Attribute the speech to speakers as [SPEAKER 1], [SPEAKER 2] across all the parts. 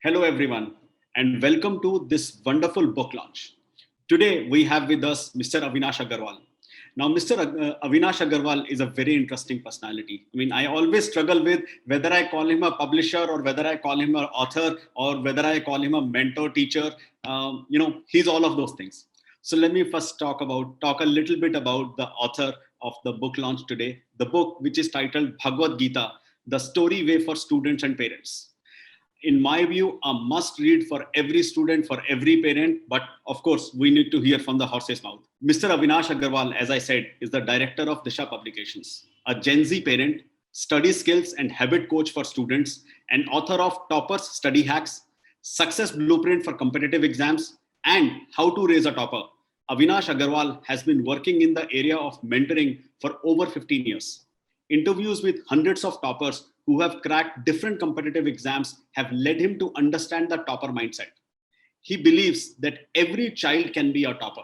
[SPEAKER 1] Hello, everyone, and welcome to this wonderful book launch. Today, we have with us Mr. Avinash Agarwal. Now, Mr. Avinash Agarwal is a very interesting personality. I mean, I always struggle with whether I call him a publisher or whether I call him an author or whether I call him a mentor, teacher. He's all of those things. So let me first talk a little bit about the author of the book launch today. The book, which is titled Bhagavad Gita, the story way for students and parents. In my view, a must read for every student, for every parent. But of course, we need to hear from the horse's mouth. Mr. Avinash Agarwal, as I said, is the director of Disha Publications, a Gen Z parent, study skills and habit coach for students, and author of Toppers Study Hacks, Success Blueprint for Competitive Exams, and How to Raise a Topper. Avinash Agarwal has been working in the area of mentoring for over 15 years. Interviews with hundreds of toppers who have cracked different competitive exams have led him to understand the topper mindset. He believes that every child can be a topper.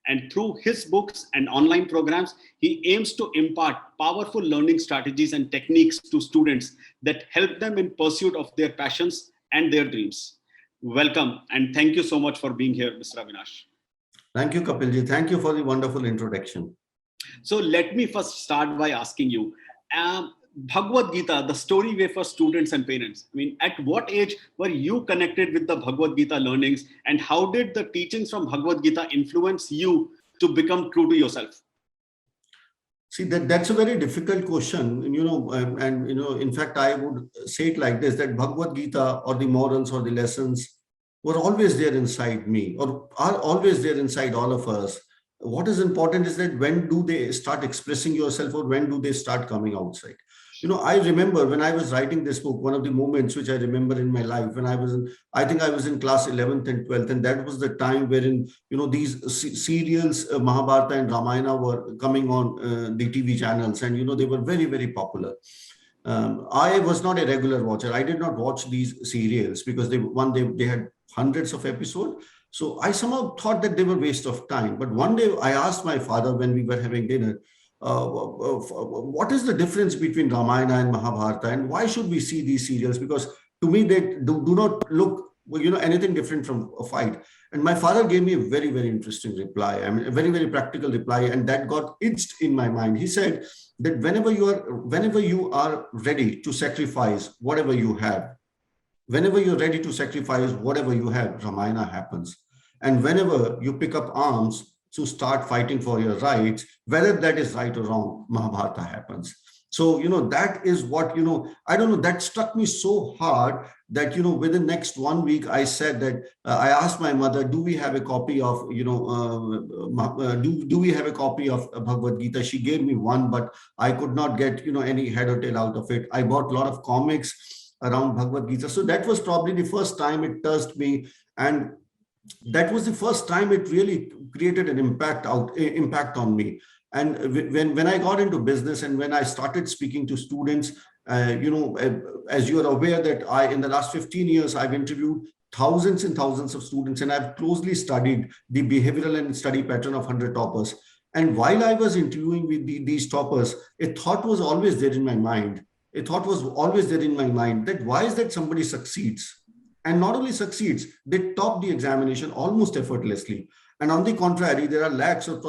[SPEAKER 1] And through his books and online programs, he aims to impart powerful learning strategies and techniques to students that help them in pursuit of their passions and their dreams. Welcome, and thank you so much for being here, Mr. Avinash.
[SPEAKER 2] Thank you, Kapilji. Thank you for the wonderful introduction.
[SPEAKER 1] So let me first start by asking you, Bhagavad Gita, the story way for students and parents. I mean, at what age were you connected with the Bhagavad Gita learnings, and how did the teachings from Bhagavad Gita influence you to become true to yourself?
[SPEAKER 2] See, that's a very difficult question, in fact, I would say it like this, that Bhagavad Gita or the morals or the lessons were always there inside me or are always there inside all of us. What is important is that when do they start expressing yourself or when do they start coming outside? I remember when I was writing this book, one of the moments which I remember in my life when I think I was in class 11th and 12th, and that was the time wherein, these serials, Mahabharata and Ramayana were coming on the TV channels, and, they were very, very popular. I was not a regular watcher. I did not watch these serials because they had hundreds of episodes. So I somehow thought that they were waste of time. But one day I asked my father when we were having dinner, what is the difference between Ramayana and Mahabharata, and why should we see these serials? Because to me, they do not look, anything different from a fight. And my father gave me a very, very interesting reply. I mean, a very, very practical reply. And that got itched in my mind. He said that whenever you are ready to sacrifice whatever you have, whenever you're ready to sacrifice whatever you have, Ramayana happens. And whenever you pick up arms to start fighting for your rights, whether that is right or wrong, Mahabharata happens. So, that is what, I don't know, that struck me so hard that, within next 1 week, I said that I asked my mother, do we have a copy of, do we have a copy of Bhagavad Gita? She gave me one, but I could not get, any head or tail out of it. I bought a lot of comics around Bhagavad Gita. So that was probably the first time it touched me. And that was the first time it really created an impact on me. And when I got into business and when I started speaking to students, as you are aware that in the last 15 years, I've interviewed thousands and thousands of students, and I've closely studied the behavioral and study pattern of 100 toppers. And while I was interviewing with these toppers, a thought was always there in my mind. That why is that somebody succeeds? And not only succeeds, they top the examination almost effortlessly. And on the contrary, there are lakhs and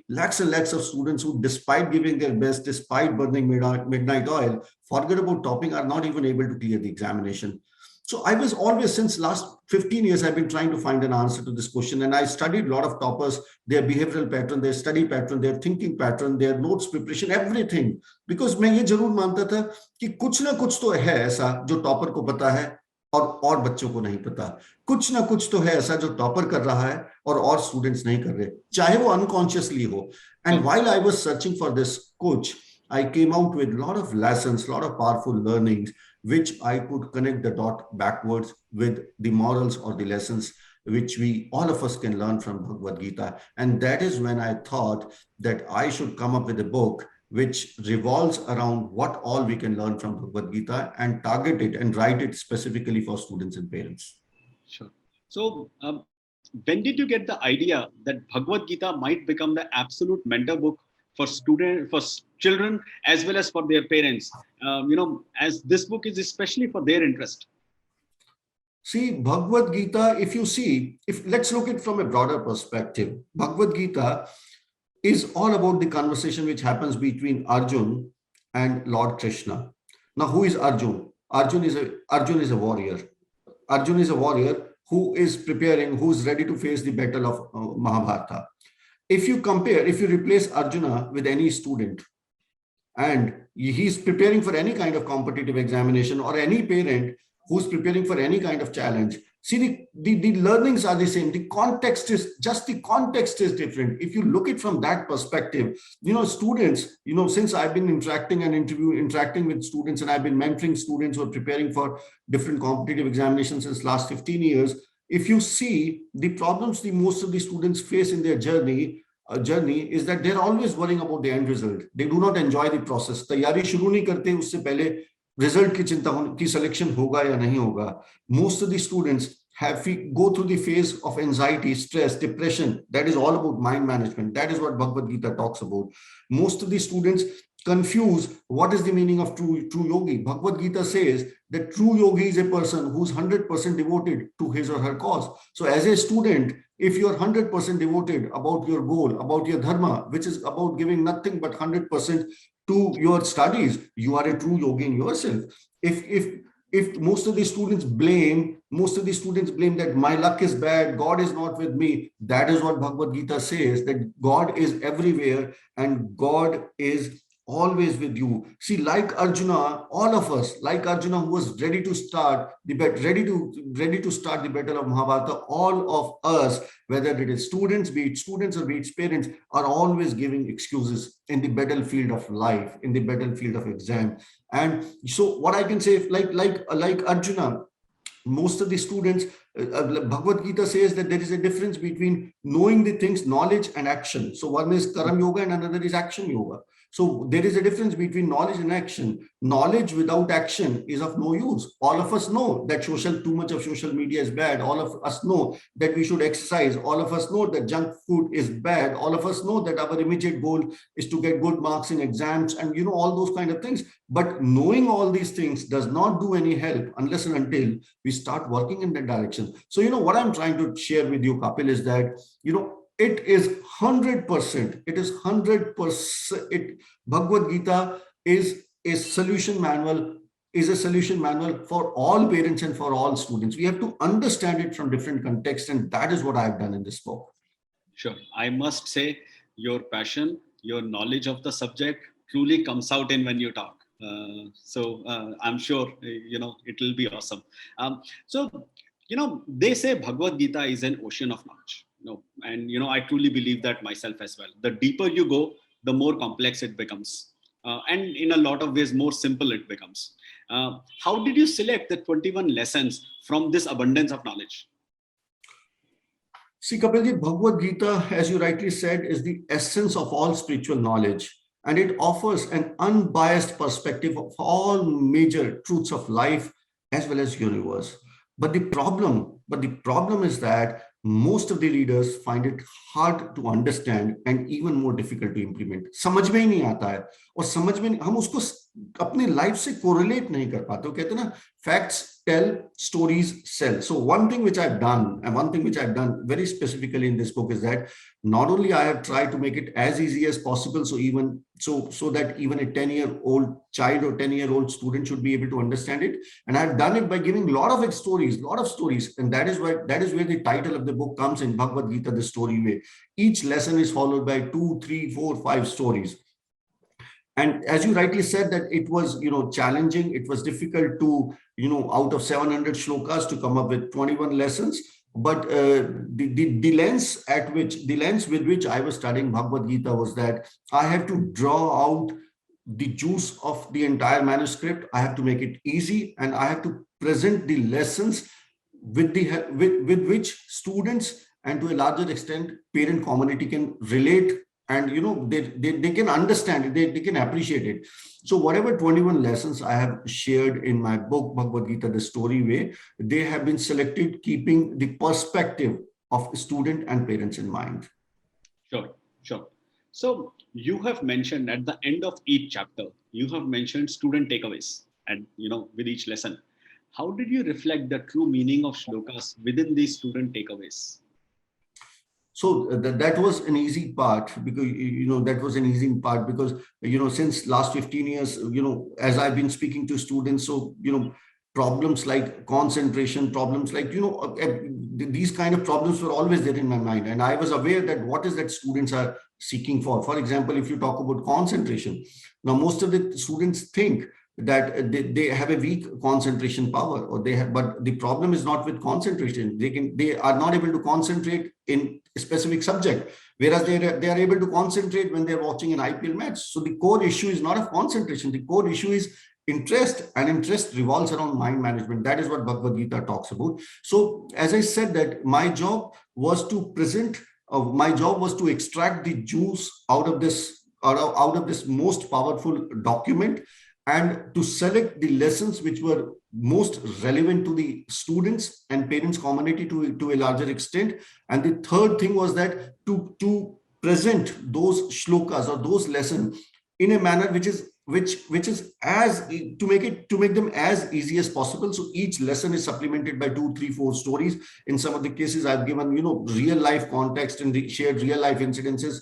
[SPEAKER 2] lakhs of students who, despite giving their best, despite burning midnight oil, forget about topping, are not even able to clear the examination. So I was always, since last 15 years, I've been trying to find an answer to this question. And I studied a lot of toppers, their behavioral pattern, their study pattern, their thinking pattern, their notes preparation, everything. Because मैं ये जरूर मानता था कि कुछ ना कुछ तो है ऐसा जो टॉपर को पता है और बच्चों को नहीं पता. कुछ ना कुछ तो है ऐसा जो टॉपर कर रहा है और स्टूडेंट्स नहीं कर रहे, चाहे वो अनकॉन्शियसली हो. And while I was searching for this coach, I came out with a lot of lessons, a lot of powerful learnings, which I could connect the dot backwards with the morals or the lessons which all of us can learn from Bhagavad Gita. And that is when I thought that I should come up with a book which revolves around what all we can learn from Bhagavad Gita and target it and write it specifically for students and parents.
[SPEAKER 1] Sure. So when did you get the idea that Bhagavad Gita might become the absolute mentor book for children as well as for their parents? As this book is especially for their interest.
[SPEAKER 2] See, Bhagavad Gita, if you see, if let's look at it from a broader perspective, Bhagavad Gita is all about the conversation which happens between Arjun and Lord Krishna. Now, who is Arjun? Arjun is a warrior. Arjun is a warrior who is preparing, who is ready to face the battle of Mahabharata. If you compare, if you replace Arjuna with any student, and he's preparing for any kind of competitive examination, or any parent who's preparing for any kind of challenge, see, the learnings are the same. The context is just, the context is different. If you look at from that perspective, students, since I've been interacting with students, and I've been mentoring students who are preparing for different competitive examinations since last 15 years, if you see the problems the most of the students face in their journey is that they're always worrying about the end result. They do not enjoy the process. तैयारी शुरू नहीं करते उससे पहले result की चिंता की selection होगा या नहीं होगा. Most of the students go through the phase of anxiety, stress, depression. That is all about mind management. That is what Bhagavad Gita talks about. Most of the students confuse what is the meaning of true yogi. Bhagavad Gita says that true yogi is a person who's 100% devoted to his or her cause. So as a student, if you're 100% devoted about your goal, about your dharma, which is about giving nothing but 100% to your studies, you are a true yogi in yourself. If most of the students blame that my luck is bad, God is not with me, that is what Bhagavad Gita says, that God is everywhere and God is always with you. See, like Arjuna, all of us, like Arjuna, who was ready to start the battle of Mahabharata, all of us, whether it is students, be it students or be it parents, are always giving excuses in the battlefield of life, in the battlefield of exam. And so what I can say, like Arjuna, most of the students, Bhagavad Gita says that there is a difference between knowing the things, knowledge and action. So one is Karam Yoga and another is Action Yoga. So there is a difference between knowledge and action. Knowledge without action is of no use. All of us know that too much of social media is bad. All of us know that we should exercise. All of us know that junk food is bad. All of us know that our immediate goal is to get good marks in exams and all those kind of things. But knowing all these things does not do any help unless and until we start working in that direction. So what I'm trying to share with you, Kapil, is that it is 100%. It is 100%. Bhagavad Gita is a solution manual. Is a solution manual for all parents and for all students. We have to understand it from different contexts, and that is what I've done in this book.
[SPEAKER 1] Sure. I must say, your passion, your knowledge of the subject truly comes out in when you talk. So I'm sure it will be awesome. So they say Bhagavad Gita is an ocean of knowledge. And I truly believe that myself as well. The deeper you go, the more complex it becomes, and in a lot of ways more simple it becomes. How did you select the 21 lessons from this abundance of knowledge?
[SPEAKER 2] See, Kapilji, Bhagavad Gita, as you rightly said, is the essence of all spiritual knowledge, and it offers an unbiased perspective of all major truths of life as well as universe. But the problem is that most of the readers find it hard to understand and even more difficult to implement. समझ में ही नहीं आता है, और समझ में हम उसको अपनी लाइफ से कोरिलेट नहीं कर पाते. वो कहते हैं ना, facts tell, stories sell. So one thing which I've done, and one thing which I've done very specifically in this book, is that not only I have tried to make it as easy as possible, so that even a 10-year-old child or 10-year-old student should be able to understand it. And I've done it by giving a lot of stories, and that is where the title of the book comes in, Bhagavad Gita, the story way. Each lesson is followed by 2, 3, 4, 5 stories. And as you rightly said, that it was, challenging. It was difficult to, out of 700 shlokas to come up with 21 lessons. But the lens with which I was studying Bhagavad Gita was that I have to draw out the juice of the entire manuscript. I have to make it easy, and I have to present the lessons with which students, and to a larger extent parent community, can relate, and they can understand it, they can appreciate it. So whatever 21 lessons I have shared in my book Bhagavad Gita, the story way, they have been selected keeping the perspective of student and parents in mind.
[SPEAKER 1] Sure. So you have mentioned at the end of each chapter, you have mentioned student takeaways, and with each lesson. How did you reflect the true meaning of shlokas within these student takeaways?
[SPEAKER 2] So that was an easy part, because that was an easy part because since last 15 years, as I've been speaking to students, so problems like concentration, problems like these kind of problems were always there in my mind, and I was aware that what is that students are seeking for. For example, if you talk about concentration, now most of the students think that they have a weak concentration power, or they have, but the problem is not with concentration. They are not able to concentrate in a specific subject, whereas they are able to concentrate when they're watching an IPL match. So the core issue is not of concentration. The core issue is interest, and interest revolves around mind management. That is what Bhagavad Gita talks about. So as I said, that my job was to present, my job was to extract the juice out of this most powerful document, and to select the lessons which were most relevant to the students and parents community to a larger extent. And the third thing was that to present those shlokas or those lessons in a manner which is as to make them as easy as possible. So each lesson is supplemented by 2, 3, 4 stories. In some of the cases, I've given real life context and shared real life incidences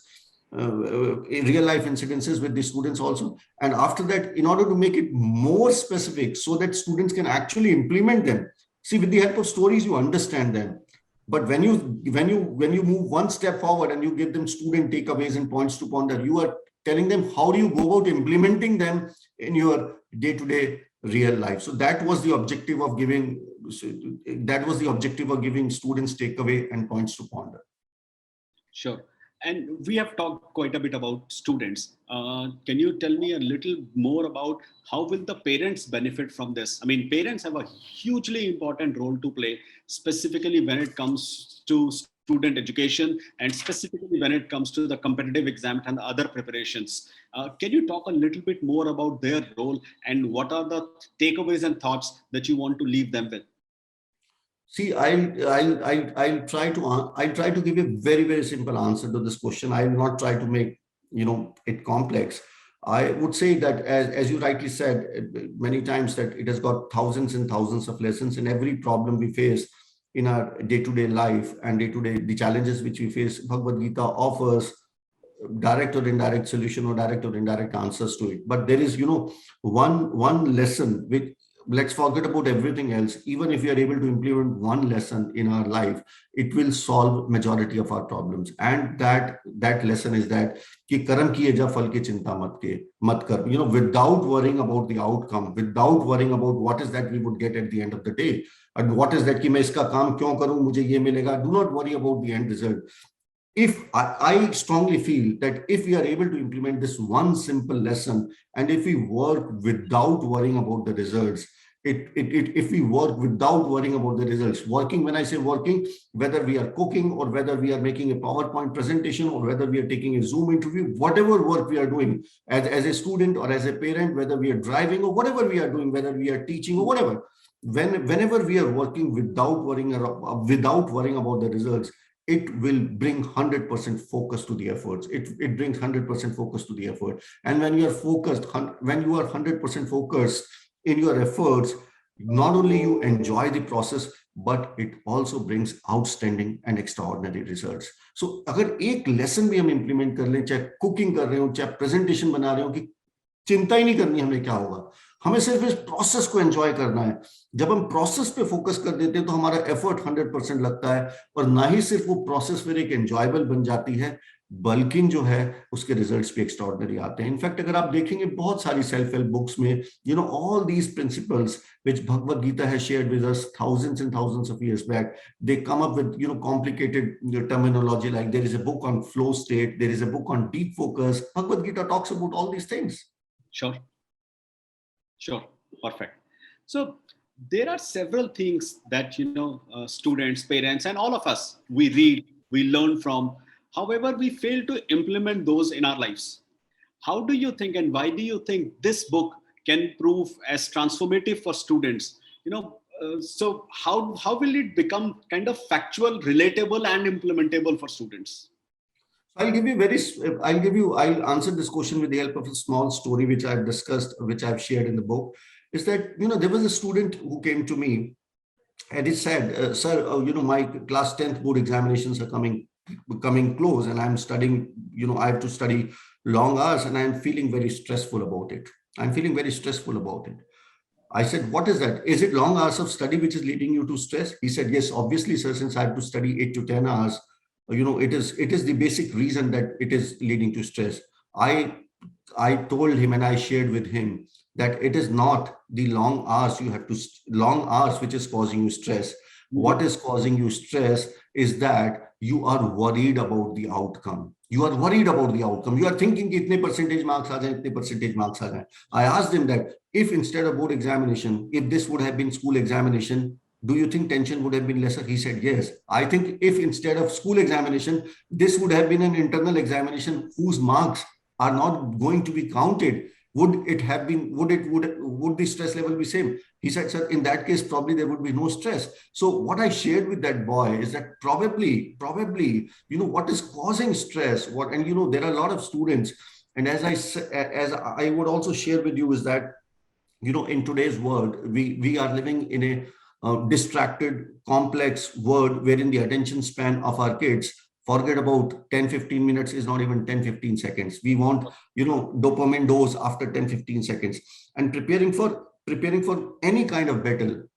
[SPEAKER 2] with the students also. And after that, in order to make it more specific so that students can actually implement them, see, with the help of stories you understand them, but when you move one step forward and you give them student takeaways and points to ponder, you are telling them how do you go about implementing them in your day-to-day real life. So that was the objective of giving students takeaway and points to ponder.
[SPEAKER 1] Sure. And we have talked quite a bit about students. Can you tell me a little more about how will the parents benefit from this? I mean, parents have a hugely important role to play, specifically when it comes to student education and specifically when it comes to the competitive exams and the other preparations. Can you talk a little bit more about their role and what are the takeaways and thoughts that you want to leave them with?
[SPEAKER 2] See, I'll try to give a very, very simple answer to this question. I will not try to make it complex. I would say that, as you rightly said many times, that it has got thousands and thousands of lessons, and every problem we face in our day-to-day life and day-to-day the challenges which we face, Bhagavad Gita offers direct or indirect solution or direct or indirect answers to it. But there is one lesson which, let's forget about everything else. Even if we are able to implement one lesson in our life, it will solve majority of our problems. And that lesson is that ki karam kiye ja phal ki chinta mat kar. Without worrying about the outcome, without worrying about what is that we would get at the end of the day, and what is that ki main iska kaam kyon karu, mujhe ye milega. Do not worry about the end result. If I strongly feel that if we are able to implement this one simple lesson, and if we work without worrying about the results, if we work without worrying about the results, working, when I say working, whether we are cooking or whether we are making a PowerPoint presentation or whether we are taking a Zoom interview, whatever work we are doing as a student or as a parent, whether we are driving or whatever we are doing, whether we are teaching or whatever, whenever we are working without worrying about the results, it will bring 100% focus to the efforts. It brings 100% focus to the effort. And when you are focused, when you are 100% focused in your efforts, not only you enjoy the process, but it also brings outstanding and extraordinary results. So अगर एक lesson भी हम implement कर लें, चाहे cooking कर रहे हो, चाहे presentation बना रहे हो, कि चिंता ही नहीं करनी हमें क्या होगा, हमें सिर्फ इस प्रोसेस को एंजॉय करना है. जब हम प्रोसेस पे फोकस कर देते हैं तो हमारा एफर्ट 100% लगता है, और ना ही सिर्फ वो प्रोसेस फिर एक एंजॉयबल बन जाती है, बल्कि जो है उसके रिजल्ट्स भी एक्स्ट्राऑर्डिनरी आते हैं. इनफैक्ट अगर आप देखेंगे बहुत सारी सेल्फ हेल्प बुक्स में, all these principles which Bhagavad Gita has shared with us thousands and thousands of years back, they come up with complicated terminology, like there is a book on flow state, there is a book on deep focus. Bhagavad Gita talks about all these things.
[SPEAKER 1] Sure. Perfect. So there are several things that students, parents, and all of us, we read, we learn from. However, we fail to implement those in our lives. How do you think, and why do you think this book can prove as transformative for students? So how will it become kind of factual, relatable, and implementable for students?
[SPEAKER 2] I'll answer this question with the help of a small story which I've discussed, which I've shared in the book. is that, there was a student who came to me and he said, sir, my class 10th board examinations are coming close, and I'm studying, I have to study long hours, and I'm feeling very stressful about it. I'm feeling very stressful about it. I said, what is that? Is it long hours of study which is leading you to stress? He said, yes, obviously, sir, since I have to study 8 to 10 hours, it is the basic reason that it is leading to stress. I I told him and I shared with him that it is not the long hours which is causing you stress. What is causing you stress is that you are worried about the outcome. You are worried about the outcome. You are thinking itne percentage marks aa jaye, itne percentage marks aa jaye. I asked him that if instead of board examination, if this would have been school examination, do you think tension would have been lesser? He said, yes. I think if instead of school examination, this would have been an internal examination whose marks are not going to be counted, would it have been, would the stress level be same? He said, sir, in that case, probably there would be no stress. So what I shared with that boy is that probably, what is causing stress, there are a lot of students. And as I would also share with you is that, in today's world, we are living in a distracted, complex world wherein the attention span of our kids, forget about 10-15 minutes, is not even 10-15 seconds. We want, dopamine dose after 10-15 seconds. And preparing for any kind of battle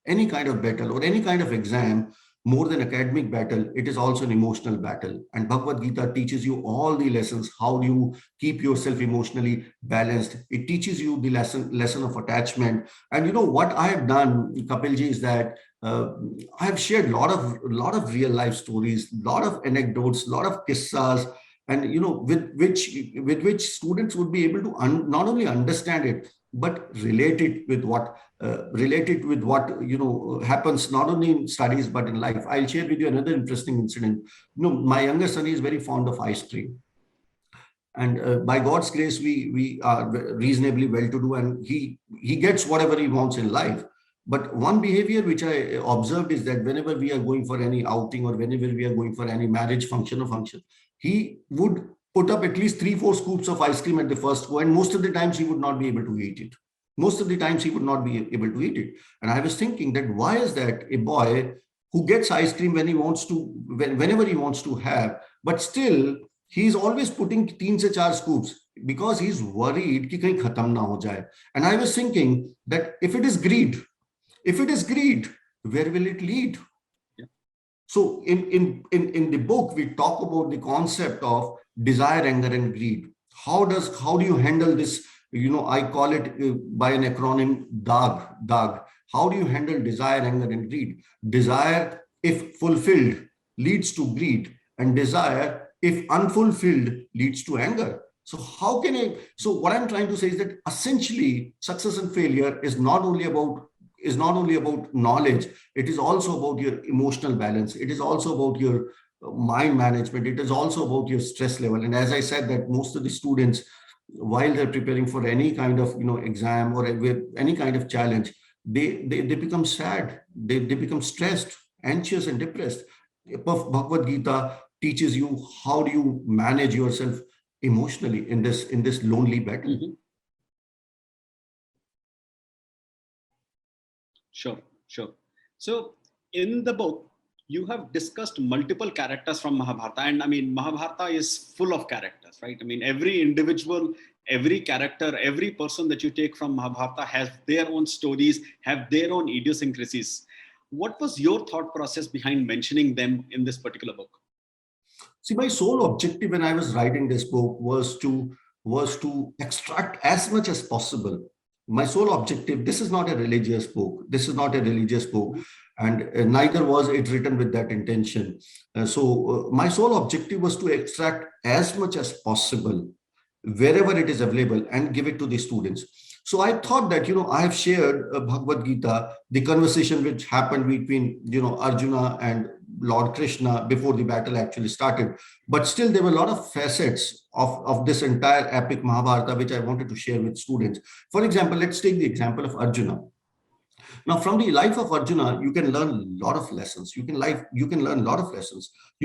[SPEAKER 2] or any kind of exam, more than academic battle, it is also an emotional battle. And Bhagavad Gita teaches you all the lessons. How do you keep yourself emotionally balanced? It teaches you the lesson of attachment. And what I have done, Kapilji, is that I have shared a lot of real life stories, lot of anecdotes, lot of kissas, and with which students would be able to not only understand it but relate it with what happens not only in studies but in life. I'll share with you another interesting incident. My younger son is very fond of ice cream, and by God's grace, we are reasonably well to do, and he gets whatever he wants in life. But one behavior which I observed is that whenever we are going for any outing or whenever we are going for any marriage function, he would put up at least 3-4 scoops of ice cream at the first go, and most of the times he would not be able to eat it. And I was thinking that why is that a boy who gets ice cream whenever he wants to have, but still he's always putting 3 से 4 scoops because he's worried कि कहीं खत्म ना हो जाए. And I was thinking that if it is greed, where will it lead?
[SPEAKER 1] Yeah.
[SPEAKER 2] So in the book, we talk about the concept of desire, anger, and greed. How do you handle this? I call it by an acronym DAG. How do you handle desire, anger, and greed? Desire, if fulfilled, leads to greed, and desire, if unfulfilled, leads to anger. So what I'm trying to say is that essentially success and failure is not only about knowledge, it is also about your emotional balance. It is also about your mind management. It is also about your stress level. And as I said, that most of the students, while they're preparing for any kind of exam or any kind of challenge, they become sad. They become stressed, anxious, and depressed. Bhagavad Gita teaches you how do you manage yourself emotionally in this lonely battle.
[SPEAKER 1] Mm-hmm. Sure. So in the book, you have discussed multiple characters from Mahabharata. And I mean, Mahabharata is full of characters, right? I mean, every individual, every character, every person that you take from Mahabharata has their own stories, have their own idiosyncrasies. What was your thought process behind mentioning them in this particular book?
[SPEAKER 2] See, my sole objective when I was writing this book was to extract as much as possible. My sole objective, this is not a religious book. And neither was it written with that intention. So my sole objective was to extract as much as possible wherever it is available and give it to the students. So I thought that, I have shared Bhagavad Gita, the conversation which happened between, Arjuna and Lord Krishna before the battle actually started. But still, there were a lot of facets of this entire epic Mahabharata, which I wanted to share with students. For example, let's take the example of Arjuna. Now, from the life of Arjuna, you can learn a lot of lessons. You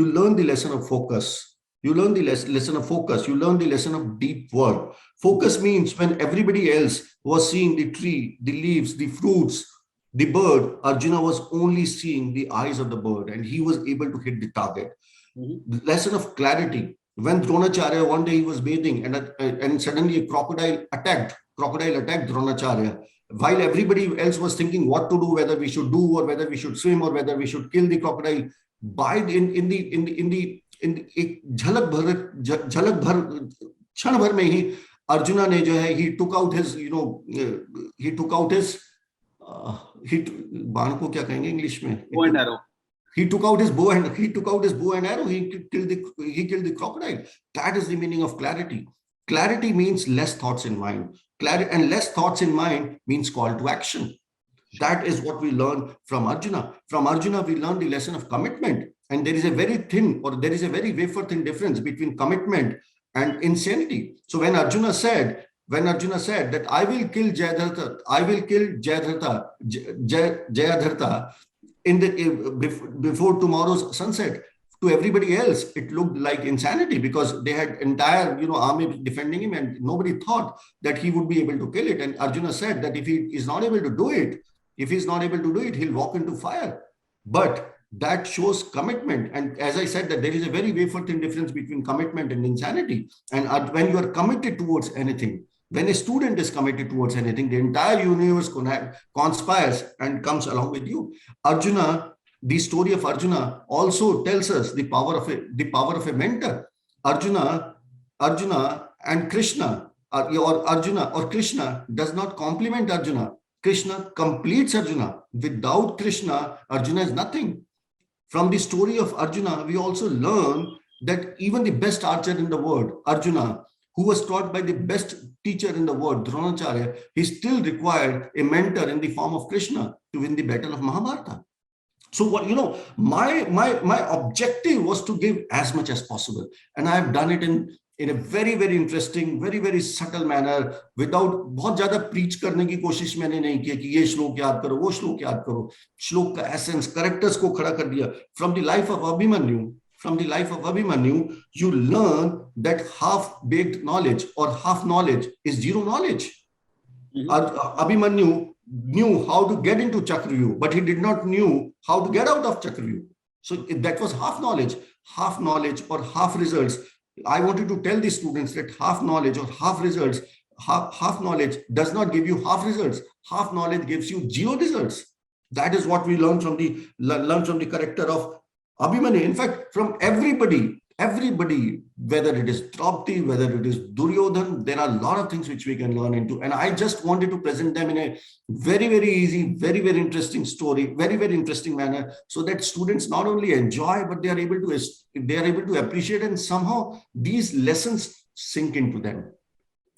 [SPEAKER 2] learn the lesson of focus. You learn the lesson of focus. You learn the lesson of deep work. Focus means when everybody else was seeing the tree, the leaves, the fruits, the bird, Arjuna was only seeing the eyes of the bird and he was able to hit the target. The lesson of clarity. When Dronacharya, one day he was bathing and suddenly a crocodile attacked Dronacharya. While everybody else was thinking what to do, whether we should do or whether we should swim or whether we should kill the crocodile, by in एक झलक भर क्षण भर में ही अर्जुना ने जो है he took out his he took out his बाण को क्या कहेंगे इंग्लिश में,
[SPEAKER 1] bow and arrow.
[SPEAKER 2] He took out his bow and arrow. He killed the crocodile. That is the meaning of clarity. Clarity means less thoughts in mind. Clarity and less thoughts in mind means call to action. That is what we learn from Arjuna. From Arjuna, we learn the lesson of commitment. And there is a very wafer thin difference between commitment and insanity. So when Arjuna said that I will kill Jayadratha before tomorrow's sunset, to everybody else it looked like insanity because they had entire army defending him and nobody thought that he would be able to kill it. And Arjuna said that if he is not able to do it, he'll walk into fire. But that shows commitment. And as I said, that there is a very wafer thin difference between commitment and insanity. And when you are committed towards anything, when a student is committed towards anything, the entire universe conspires and comes along with you. Arjuna, the story of Arjuna also tells us the power of a mentor. Arjuna and Krishna, or Arjuna or Krishna does not complement Arjuna. Krishna completes Arjuna. Without Krishna, Arjuna is nothing. From the story of Arjuna, we also learn that even the best archer in the world, Arjuna, who was taught by the best teacher in the world, Dronacharya, he still required a mentor in the form of Krishna to win the battle of Mahabharata. So what my objective was to give as much as possible, and I have done it in a very very interesting, very very subtle manner, without बहुत ज्यादा preach करने की कोशिश मैंने नहीं की कि ये श्लोक याद करो, वो श्लोक याद करो. श्लोक का essence, characters को खड़ा कर दिया. From the life of Abhimanyu, you learn that half-baked knowledge or half knowledge is zero knowledge. Abhimanyu knew how to get into Chakravyuh, but he did not knew how to get out of Chakravyuh. So that was half knowledge or half results. I wanted to tell the students that half knowledge or half results, half knowledge does not give you half results. Half knowledge gives you zero results. That is what we learn from the character of Abhimanyu. In fact, from everybody, whether it is Draupadi, whether it is Duryodhan, there are a lot of things which we can learn into. And I just wanted to present them in a very, very easy, very, very interesting story, very, very interesting manner, so that students not only enjoy, but they are able to appreciate, and somehow these lessons sink into them.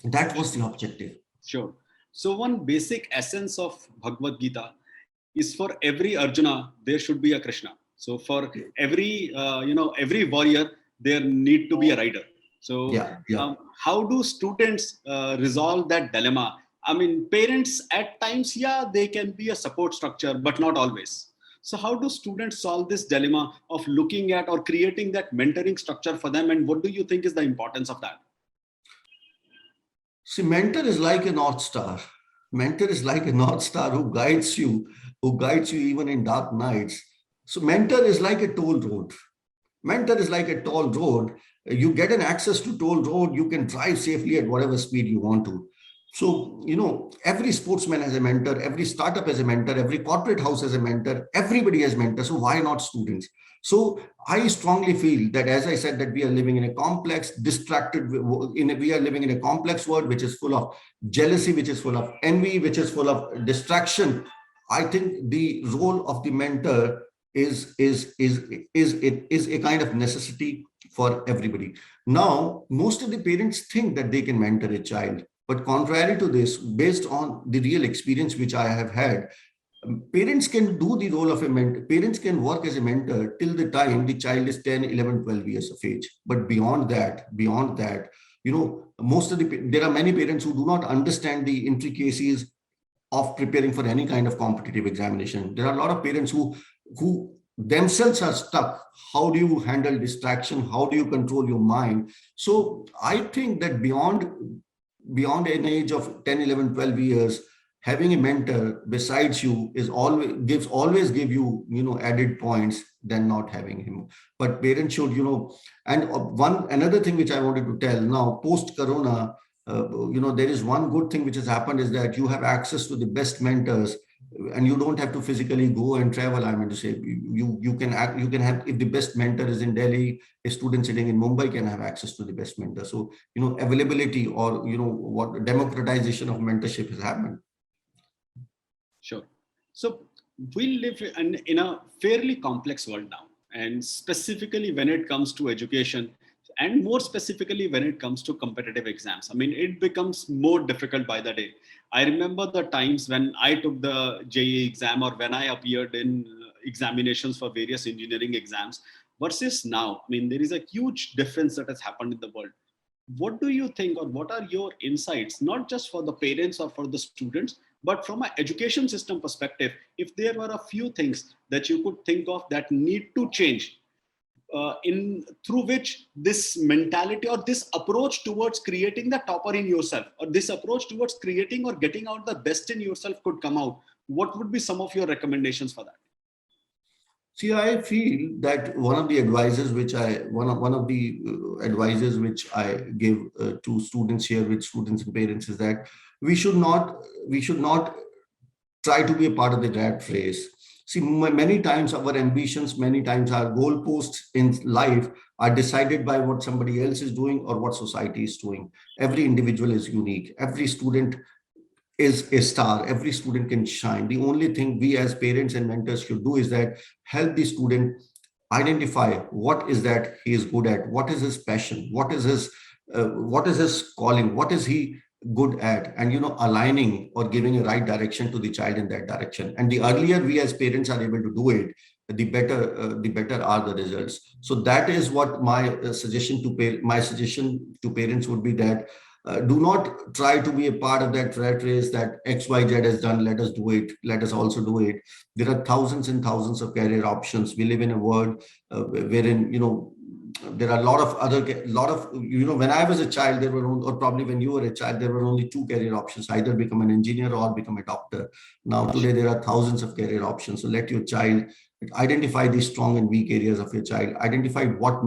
[SPEAKER 2] That was the objective.
[SPEAKER 1] Sure. So one basic essence of Bhagavad Gita is for every Arjuna, there should be a Krishna. So for every warrior, there need to be a rider. So how do students resolve that dilemma? I mean, parents at times, they can be a support structure, but not always. So how do students solve this dilemma of looking at or creating that mentoring structure for them? And what do you think is the importance of that?
[SPEAKER 2] See, mentor is like a North Star. Mentor is like a North Star who guides you even in dark nights. So mentor is like a toll road. You get an access to toll road. You can drive safely at whatever speed you want to. So, every sportsman has a mentor, every startup has a mentor, every corporate house has a mentor, everybody has mentors. So why not students? So I strongly feel that, as I said, that we are living in a complex, we are living in a complex world, which is full of jealousy, which is full of envy, which is full of distraction. I think the role of the mentor is a kind of necessity for everybody. Now, most of the parents think that they can mentor a child, but contrary to this, based on the real experience which I have had, parents can do the role of a mentor. Parents can work as a mentor till the time the child is 10, 11, 12 years of age. But beyond that, there are many parents who do not understand the intricacies of preparing for any kind of competitive examination. There are a lot of parents who themselves are stuck. How do you handle distraction? How do you control your mind? So I think that beyond an age of 10, 11, 12 years, having a mentor besides you is always give you, added points than not having him. But parents should, and another thing which I wanted to tell now, post corona, there is one good thing which has happened is that you have access to the best mentors, and you don't have to physically go and travel. I mean to say, you can have, if the best mentor is in Delhi, a student sitting in Mumbai can have access to the best mentor. So, availability, or what democratization of mentorship has happened.
[SPEAKER 1] Sure. So we live in a fairly complex world now, and specifically when it comes to education, and more specifically when it comes to competitive exams. I mean, it becomes more difficult by the day. I remember the times when I took the JEE exam, or when I appeared in examinations for various engineering exams versus now. I mean, there is a huge difference that has happened in the world. What do you think, or what are your insights, not just for the parents or for the students, but from an education system perspective, if there were a few things that you could think of that need to change, in through which this mentality or this approach towards creating the topper in yourself, or this approach towards creating or getting out the best in yourself could come out, what would be some of your recommendations for that?
[SPEAKER 2] See, I feel that one of the advices which I give to students here, with students and parents, is that we should not try to be a part of the rat race. See, many times our ambitions, many times our goalposts in life are decided by what somebody else is doing or what society is doing. Every individual is unique. Every student is a star. Every student can shine. The only thing we as parents and mentors should do is that help the student identify what is that he is good at, what is his passion, what is his calling, what is he good at, and aligning or giving a right direction to the child in that direction. And the earlier we as parents are able to do it, the better are the results. So that is what my suggestion to parents would be, that do not try to be a part of that rat race that XYZ has done. Let us do it. Let us also do it. There are thousands and thousands of career options. We live in a world wherein, there are a when I was a child, there were or probably when you were a child, there were only two career options: either become an engineer or become a doctor. Now today there are thousands of career options. So let your child identify the strong and weak areas of your child. Identify what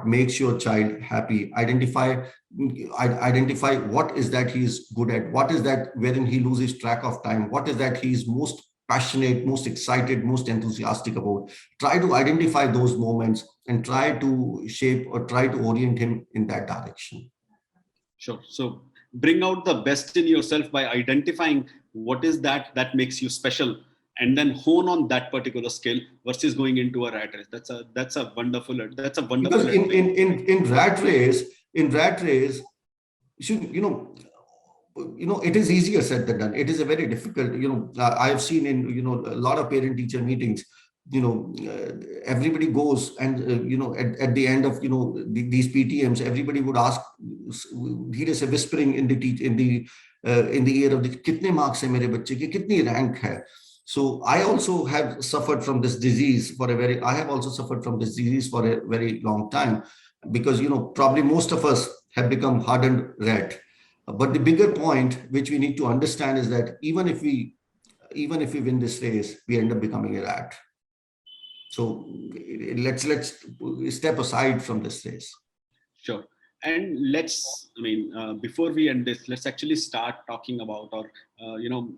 [SPEAKER 2] makes your child happy. Identify what is that he is good at, what is that wherein he loses track of time, what is that he is most passionate, most excited, most enthusiastic about. Try to identify those moments and try to shape or try to orient him in that direction.
[SPEAKER 1] Sure. So bring out the best in yourself by identifying what is that makes you special, and then hone on that particular skill versus going into a rat race. That's a wonderful
[SPEAKER 2] Because
[SPEAKER 1] advice.
[SPEAKER 2] in rat race, it is easier said than done. It is a very difficult, I have seen in, a lot of parent teacher meetings, everybody goes and, at the end of, these PTMs, everybody would ask, hear a whispering in the ear of the, kitne marks hai mere bacche ki, kitni rank hai. So I have also suffered from this disease for a very long time, because, probably most of us have become hardened rat. But the bigger point which we need to understand is that even if we win this race, we end up becoming a rat. So let's step aside from this race.
[SPEAKER 1] Sure. And before we end this, let's actually start talking about, or,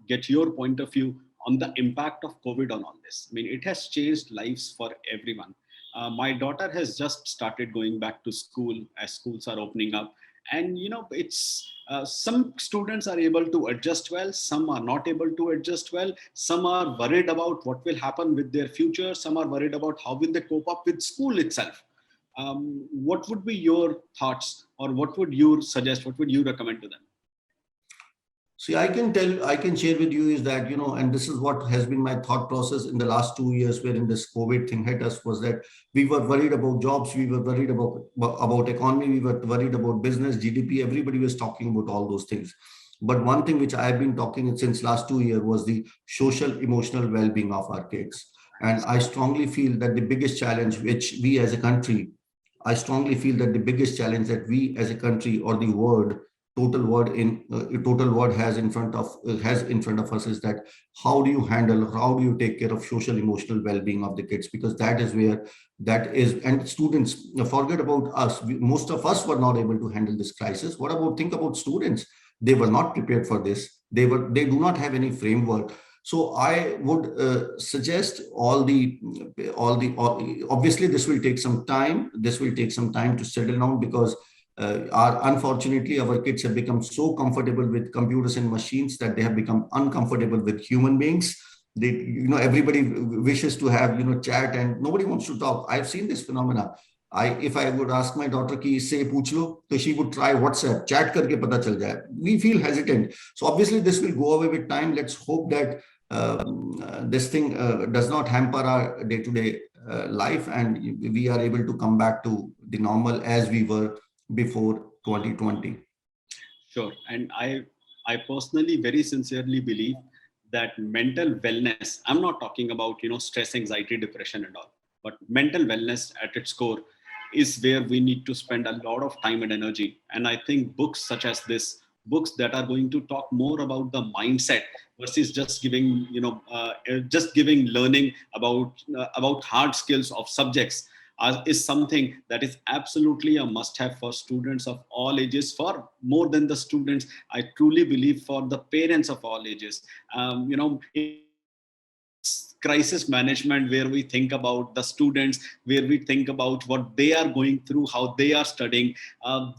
[SPEAKER 1] get your point of view on the impact of COVID on all this. I mean, it has changed lives for everyone. My daughter has just started going back to school as schools are opening up. And, it's some students are able to adjust well, some are not able to adjust well, some are worried about what will happen with their future, some are worried about how will they cope up with school itself. What would be your thoughts, or what would you suggest, what would you recommend to them?
[SPEAKER 2] See, I can share with you is that, and this is what has been my thought process in the last 2 years, wherein this COVID thing hit us, was that we were worried about jobs, we were worried about economy, we were worried about business, GDP, everybody was talking about all those things. But one thing which I've been talking since last 2 years was the social emotional well-being of our kids. And I strongly feel that the biggest challenge which we as a country, I strongly feel that the biggest challenge that we as a country or the world, total world has in front of us is that how do you take care of social emotional well-being of the kids, because that is where that is. And students, forget about us, most of us were not able to handle this crisis. What about, think about students? They were not prepared for this. They do not have any framework. So I would suggest obviously this will take some time. This will take some time to settle down, because unfortunately our kids have become so comfortable with computers and machines that they have become uncomfortable with human beings. They, everybody wishes to have, chat, and nobody wants to talk. I've seen this phenomena. If I would ask my daughter ki say पूछ लो, so she would try WhatsApp, chat करके पता चल जाए. We feel hesitant. So obviously this will go away with time. Let's hope that this thing does not hamper our day-to-day life, and we are able to come back to the normal as we were before 2020.
[SPEAKER 1] Sure. And I personally very sincerely believe that mental wellness, I'm not talking about, stress, anxiety, depression and all, but mental wellness at its core is where we need to spend a lot of time and energy. And I think books such as this, books that are going to talk more about the mindset versus just giving, just giving learning about hard skills of subjects, is something that is absolutely a must-have for students of all ages. For more than the students, I truly believe for the parents of all ages. Crisis management, where we think about the students, where we think about what they are going through, how they are studying.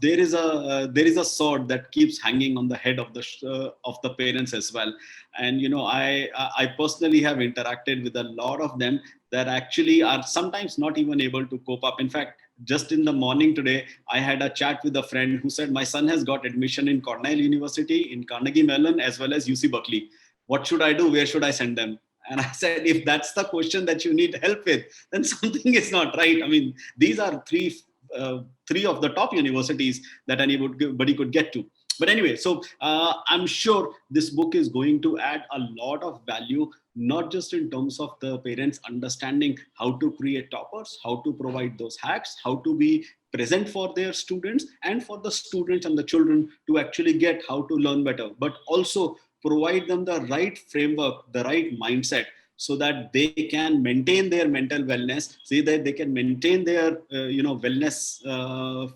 [SPEAKER 1] There is a sword that keeps hanging on the head of the parents as well. And I personally have interacted with a lot of them that actually are sometimes not even able to cope up. In fact, just in the morning today, I had a chat with a friend who said, my son has got admission in Cornell University, in Carnegie Mellon, as well as UC Berkeley. What should I do? Where should I send them? And I said, if that's the question that you need help with, then something is not right. I mean, these are three of the top universities that anybody could get to. But anyway, so I'm sure this book is going to add a lot of value, not just in terms of the parents understanding how to create toppers, how to provide those hacks, how to be present for their students, and for the students and the children to actually get how to learn better, but also provide them the right framework, the right mindset, so that they can maintain their mental wellness, so that they can maintain their wellness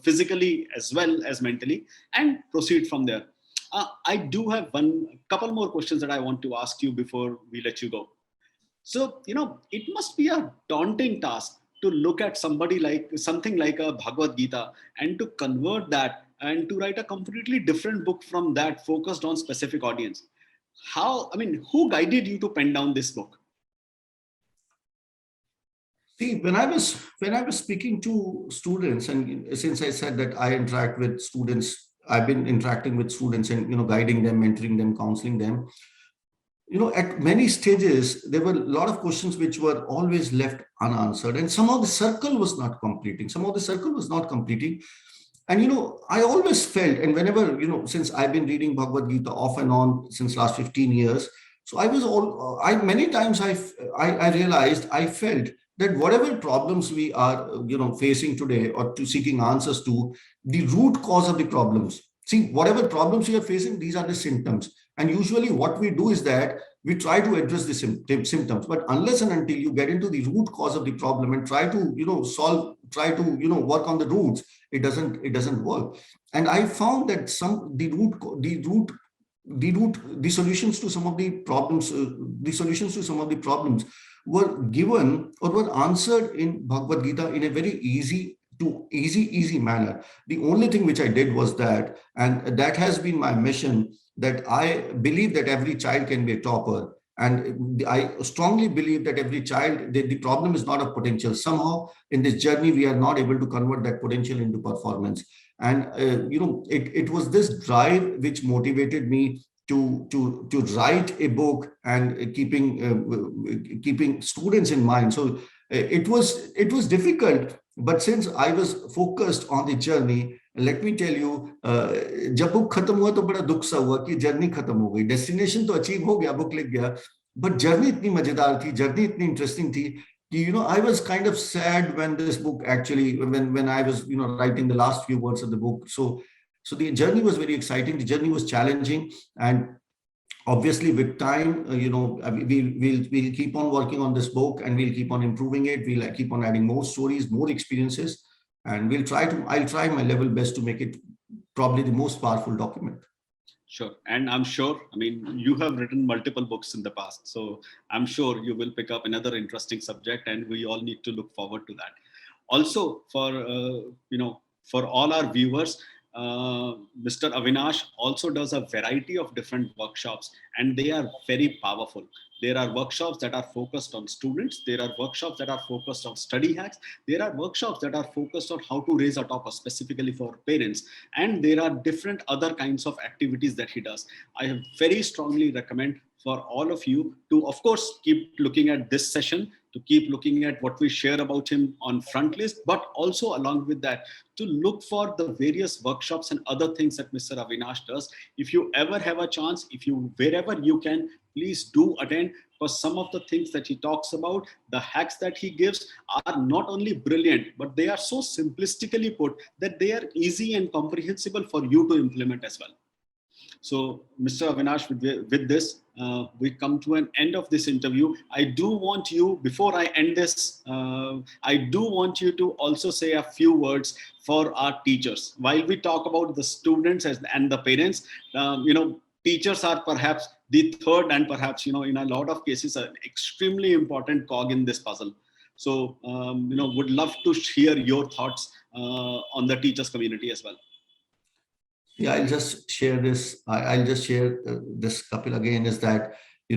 [SPEAKER 1] physically as well as mentally, and proceed from there. I do have one couple more questions that I want to ask you before we let you go. So, it must be a daunting task to look at something like a Bhagavad Gita and to convert that and to write a completely different book from that, focused on specific audience. Who guided you to pen down this book?
[SPEAKER 2] See, when I was speaking to students, and since I said that I interact with students, I've been interacting with students and guiding them, mentoring them, counseling them. At many stages, there were a lot of questions which were always left unanswered, and somehow the circle was not completing. And I always felt, and whenever since I've been reading Bhagavad Gita off and on since last 15 years, so I many times I realized, I felt that whatever problems we are facing today, or to seeking answers to, the root cause of the problems. See, whatever problems we are facing, these are the symptoms. And usually what we do is that we try to address the symptoms, but unless and until you get into the root cause of the problem and try to try to work on the roots, it doesn't work. And I found that the solutions to some of the problems were given or were answered in Bhagavad Gita in a very easy manner. The only thing which I did was that, and that has been my mission, that I believe that every child can be a topper. And I strongly believe that every child, the problem is not a potential. Somehow in this journey, we are not able to convert that potential into performance. And it was this drive which motivated me to write a book, and keeping students in mind. So it was difficult, but since I was focused on the journey, let me tell you, जब book खत्म हुआ तो बड़ा दुख सा हुआ कि journey खत्म हो गई. डेस्टिनेशन तो अचीव हो गया, बुक लिख गया, बट जर्नी इतनी मजेदार थी, जर्नी इतनी इंटरेस्टिंग थी कि I was kind of sad when this book actually, when I was writing the last few words of the book. So the journey was very exciting, the journey was challenging, and obviously with time, we'll keep on working on this book, and we'll keep on improving it. We'll keep on adding more stories, more experiences, and I'll try my level best to make it probably the most powerful document.
[SPEAKER 1] Sure. And I'm sure, I mean, you have written multiple books in the past, so I'm sure you will pick up another interesting subject, and we all need to look forward to that. Also, for all our viewers, Mr. Avinash also does a variety of different workshops, and they are very powerful. There are workshops that are focused on students. There are workshops that are focused on study hacks. There are workshops that are focused on how to raise a topper specifically for parents. And there are different other kinds of activities that he does. I have very strongly recommend for all of you to, of course, keep looking at this session, to keep looking at what we share about him on Frontlist, but also along with that, to look for the various workshops and other things that Mr. Avinash does. If you ever have a chance, wherever you can, please do attend, because some of the things that he talks about, the hacks that he gives, are not only brilliant, but they are so simplistically put that they are easy and comprehensible for you to implement as well. So, Mr. Avinash, with this, we come to an end of this interview. I do want you, before I end this, I do want you to also say a few words for our teachers. While we talk about the students and the parents, teachers are perhaps the third, and perhaps, in a lot of cases, an extremely important cog in this puzzle. So, would love to hear your thoughts on the teachers community as well.
[SPEAKER 2] Yeah, I'll just share this. I'll just share this, Kapil, again, is that, the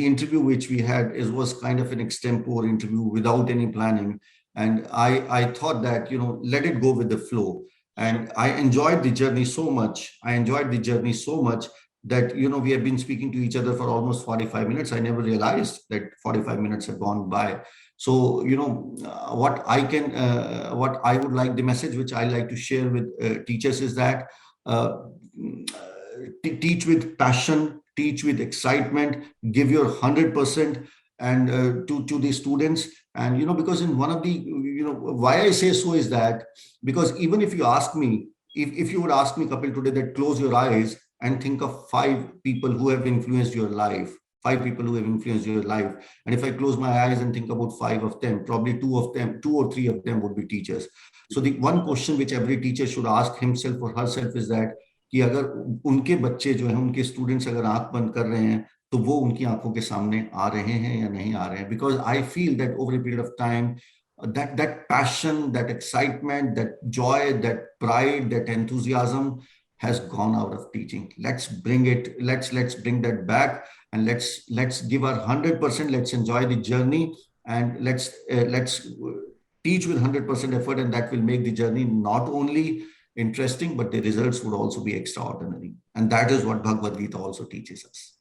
[SPEAKER 2] interview which we had was kind of an extempore interview without any planning. And I thought that, let it go with the flow. And I enjoyed the journey so much. That, we have been speaking to each other for almost 45 minutes. I never realized that 45 minutes had gone by. So, what I would like, the message which I like to share with teachers is that teach with passion, teach with excitement, give your 100% and to the students. And, because in one of the, why I say so is that, because even if you ask me, if you would ask me, Kapil, today, that close your eyes and think of 5 people who have influenced your life, 5 people who have influenced your life. And if I close my eyes and think about 5 of them, probably 2 or 3 of them would be teachers. So the one question which every teacher should ask himself or herself is that, कि अगर उनके बच्चे जो हैं, उनके students अगर आंख बंद कर रहे हैं, तो वो उनकी आंखों के सामने आ रहे हैं या नहीं आ रहे हैं. Because I feel that over a period of time, that passion, that excitement, that joy, that pride, that enthusiasm has gone out of teaching. Let's bring that back, and let's give our 100%. Let's enjoy the journey, and let's teach with 100% effort, and that will make the journey not only interesting, but the results would also be extraordinary. And that is what Bhagavad Gita also teaches us.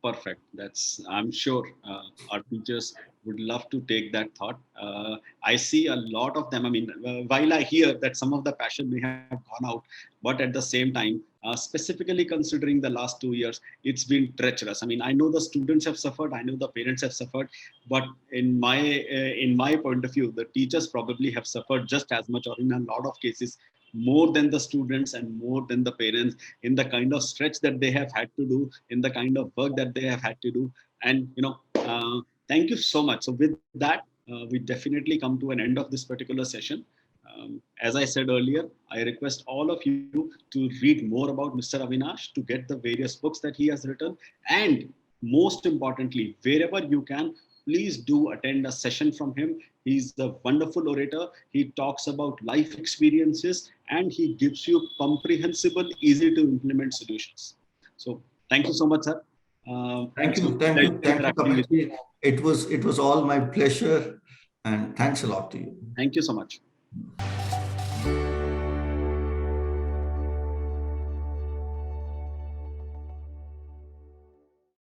[SPEAKER 1] Perfect. I'm sure our teachers would love to take that thought. I see a lot of them. I mean, while I hear that some of the passion may have gone out, but at the same time, specifically considering the last 2 years, it's been treacherous. I mean, I know the students have suffered, I know the parents have suffered, but in my point of view, the teachers probably have suffered just as much, or in a lot of cases, more than the students and more than the parents, in the kind of stretch that they have had to do, in the kind of work that they have had to do. And thank you so much. So with that, we definitely come to an end of this particular session. As I said earlier, I request all of you to read more about Mr. Avinash, to get the various books that he has written, and most importantly, wherever you can, please do attend a session from him. He's a wonderful orator. He talks about life experiences, and he gives you comprehensible, easy to implement solutions. So thank you so much, sir.
[SPEAKER 2] Thank you, Kapil. It was all my pleasure, and thanks a lot to you.
[SPEAKER 1] Thank you so much.